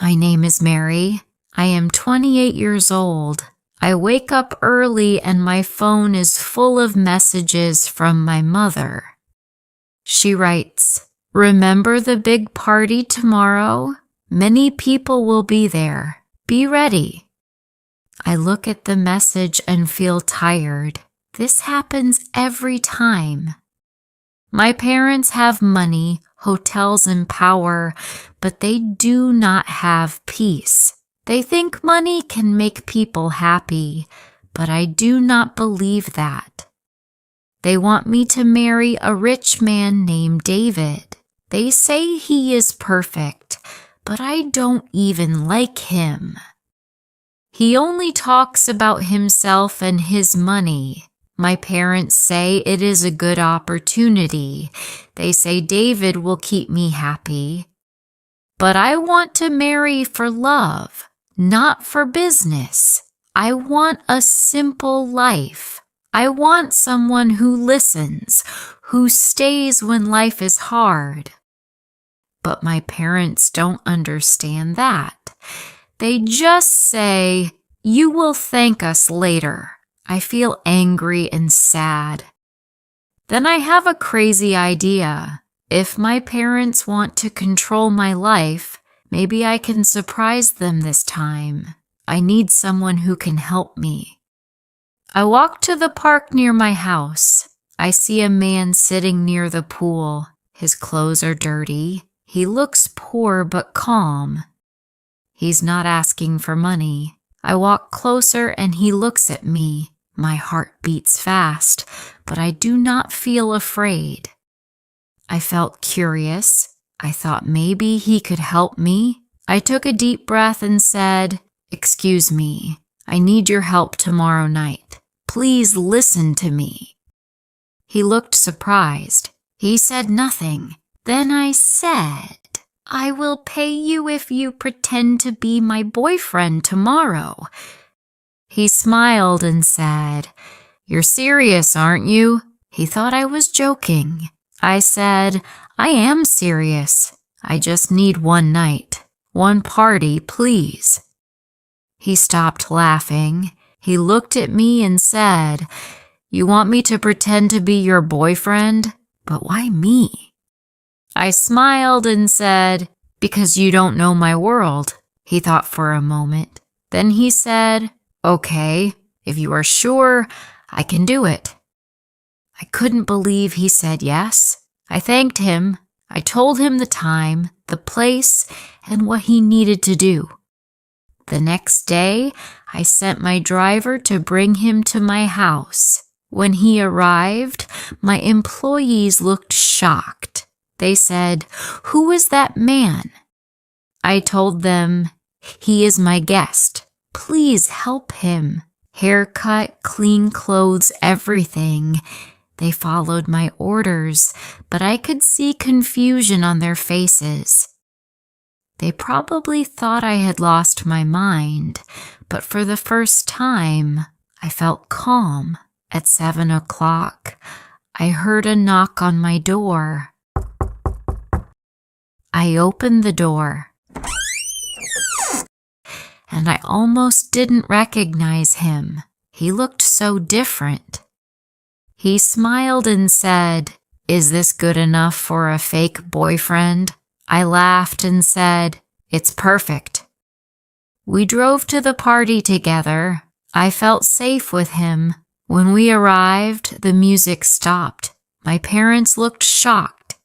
My name is Mary. I am 28 years old. I wake up early and my phone is full of messages from my mother. She writes, "Remember the big party tomorrow? Many people will be there. Be ready." I look at the message and feel tired. This happens every time. My parents have money, hotels, and power, but they do not have peace. They think money can make people happy, but I do not believe that. They want me to marry a rich man named David. They say he is perfect, but I don't even like him. He only talks about himself and his money. My parents say it is a good opportunity. They say David will keep me happy. But I want to marry for love, not for business. I want a simple life. I want someone who listens, who stays when life is hard. But my parents don't understand that. They just say, "You will thank us later." I feel angry and sad. Then I have a crazy idea. If my parents want to control my life, maybe I can surprise them this time. I need someone who can help me. I walk to the park near my house. I see a man sitting near the pool. His clothes are dirty. He looks poor but calm. He's not asking for money. I walk closer and he looks at me. My heart beats fast, but I do not feel afraid. I felt curious. I thought maybe he could help me. I took a deep breath and said, "Excuse me, I need your help tomorrow night. Please listen to me." He looked surprised. He said nothing. Then I said, "I will pay you if you pretend to be my boyfriend tomorrow." He smiled and said, "You're serious, aren't you?" He thought I was joking. I said, "I am serious. I just need one night. One party, please." He stopped laughing. He looked at me and said, "You want me to pretend to be your boyfriend? But why me?" I smiled and said, "Because you don't know my world." He thought for a moment. Then he said, "Okay, if you are sure, I can do it." I couldn't believe he said yes. I thanked him. I told him the time, the place, and what he needed to do. The next day, I sent my driver to bring him to my house. When he arrived, my employees looked shocked. They said, "Who is that man?" I told them, "He is my guest. Please help him." Haircut, clean clothes, everything. They followed my orders, but I could see confusion on their faces. They probably thought I had lost my mind, but for the first time, I felt calm. At 7 o'clock, I heard a knock on my door. I opened the door, and I almost didn't recognize him. He looked so different. He smiled and said, "Is this good enough for a fake boyfriend?" I laughed and said, "It's perfect." We drove to the party together. I felt safe with him. When we arrived, the music stopped. My parents looked shocked.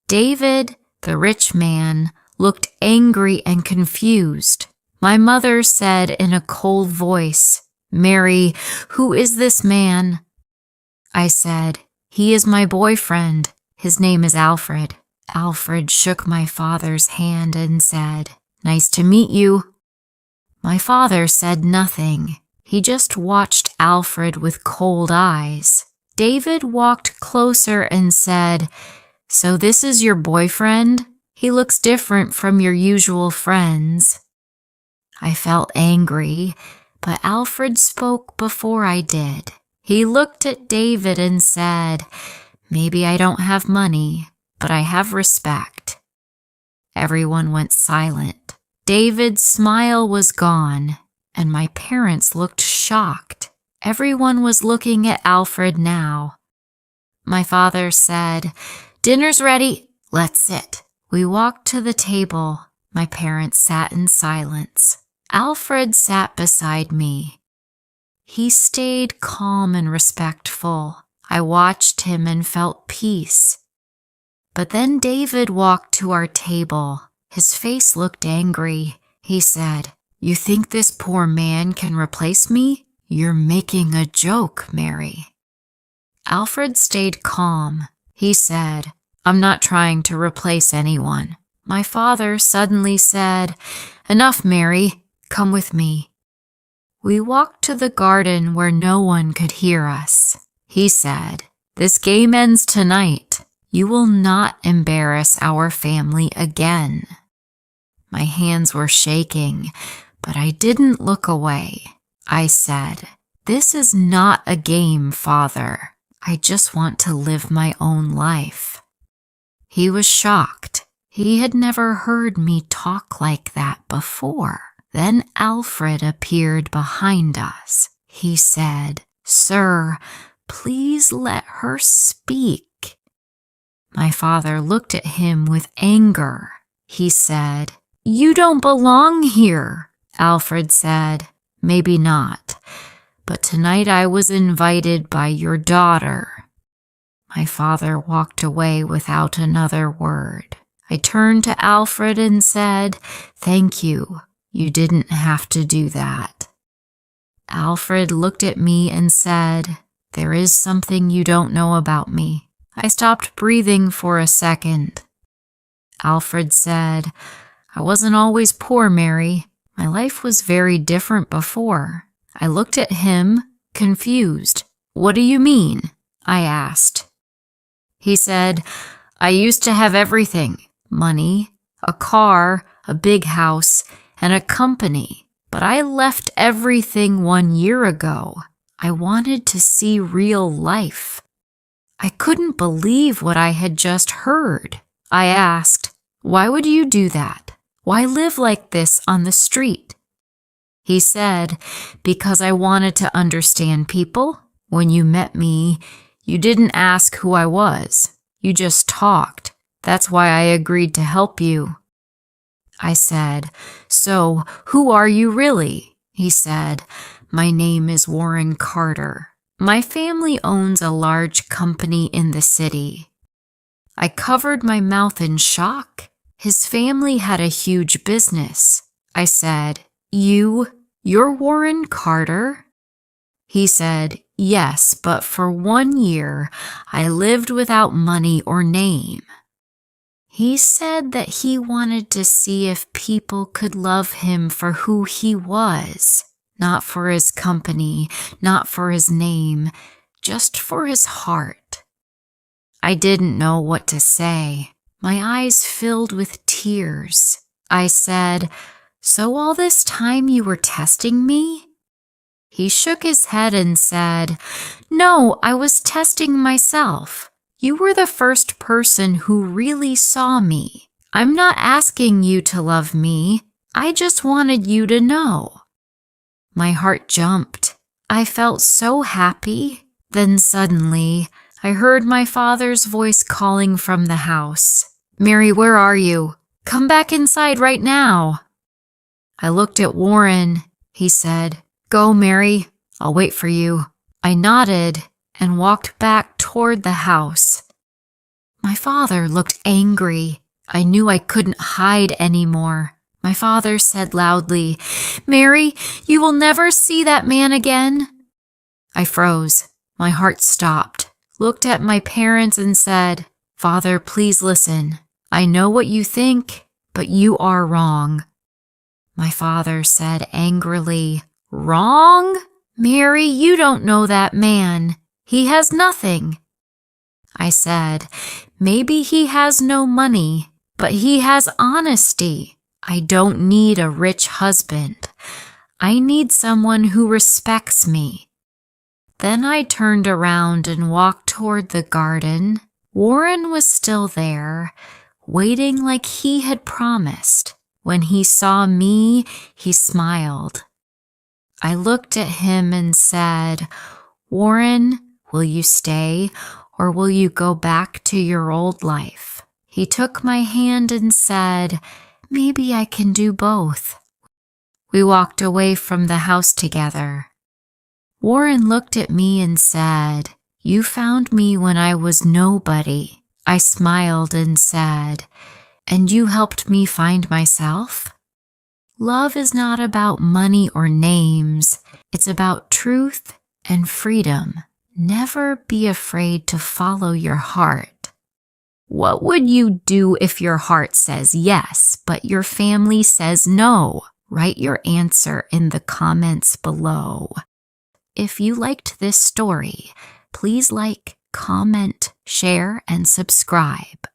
David, the rich man, looked angry and confused. My mother said in a cold voice, "Mary, who is this man?" I said, "He is my boyfriend. His name is Alfred." Alfred shook my father's hand and said, "Nice to meet you." My father said nothing. He just watched Alfred with cold eyes. David walked closer and said, "So this is your boyfriend? He looks different from your usual friends." I felt angry, but Alfred spoke before I did. He looked at David and said, "Maybe I don't have money, but I have respect." Everyone went silent. David's smile was gone, and my parents looked shocked. Everyone was looking at Alfred now. My father said, "Dinner's ready. Let's sit." We walked to the table. My parents sat in silence. Alfred sat beside me. He stayed calm and respectful. I watched him and felt peace. But then David walked to our table. His face looked angry. He said, "You think this poor man can replace me? You're making a joke, Mary." Alfred stayed calm. He said, "I'm not trying to replace anyone." My father suddenly said, "Enough, Mary. Come with me." We walked to the garden where no one could hear us. He said, "This game ends tonight. You will not embarrass our family again." My hands were shaking, but I didn't look away. I said, "This is not a game, Father. I just want to live my own life." He was shocked. He had never heard me talk like that before. Then Alfred appeared behind us. He said, "Sir, please let her speak." My father looked at him with anger. He said, "You don't belong here." Alfred said, "Maybe not, but tonight I was invited by your daughter." My father walked away without another word. I turned to Alfred and said, "Thank you. You didn't have to do that." Alfred looked at me and said, "There is something you don't know about me." I stopped breathing for a second. Alfred said, "I wasn't always poor, Mary. My life was very different before." I looked at him, confused. "What do you mean?" I asked. He said, "I used to have everything: money, a car, a big house, and a company. But I left everything 1 year ago. I wanted to see real life." I couldn't believe what I had just heard. I asked, "Why would you do that? Why live like this on the street?" He said, "Because I wanted to understand people. When you met me, you didn't ask who I was. You just talked. That's why I agreed to help you." I said, "So, who are you really?" He said, "My name is Warren Carter. My family owns a large company in the city." I covered my mouth in shock. His family had a huge business. I said, You're Warren Carter?" He said, "Yes, but for 1 year, I lived without money or name." He said that he wanted to see if people could love him for who he was, not for his company, not for his name, just for his heart. I didn't know what to say. My eyes filled with tears. I said, "So all this time you were testing me?" He shook his head and said, "No, I was testing myself. You were the first person who really saw me. I'm not asking you to love me. I just wanted you to know." My heart jumped. I felt so happy. Then suddenly, I heard my father's voice calling from the house. "Mary, where are you? Come back inside right now." I looked at Warren. He said, "Go, Mary. I'll wait for you." I nodded and walked back toward the house. My father looked angry. I knew I couldn't hide anymore. My father said loudly, "Mary, you will never see that man again." I froze. My heart stopped, looked at my parents and said, "Father, please listen. I know what you think, but you are wrong." My father said angrily, "Wrong? Mary, you don't know that man. He has nothing." I said, "Maybe he has no money, but he has honesty. I don't need a rich husband. I need someone who respects me." Then I turned around and walked toward the garden. Warren was still there, waiting like he had promised. When he saw me, he smiled. I looked at him and said, "Warren, will you stay or will you go back to your old life?" He took my hand and said, "Maybe I can do both." We walked away from the house together. Warren looked at me and said, "You found me when I was nobody." I smiled and said, "And you helped me find myself?" Love is not about money or names. It's about truth and freedom. Never be afraid to follow your heart. What would you do if your heart says yes, but your family says no? Write your answer in the comments below. If you liked this story, please like, comment, share, and subscribe.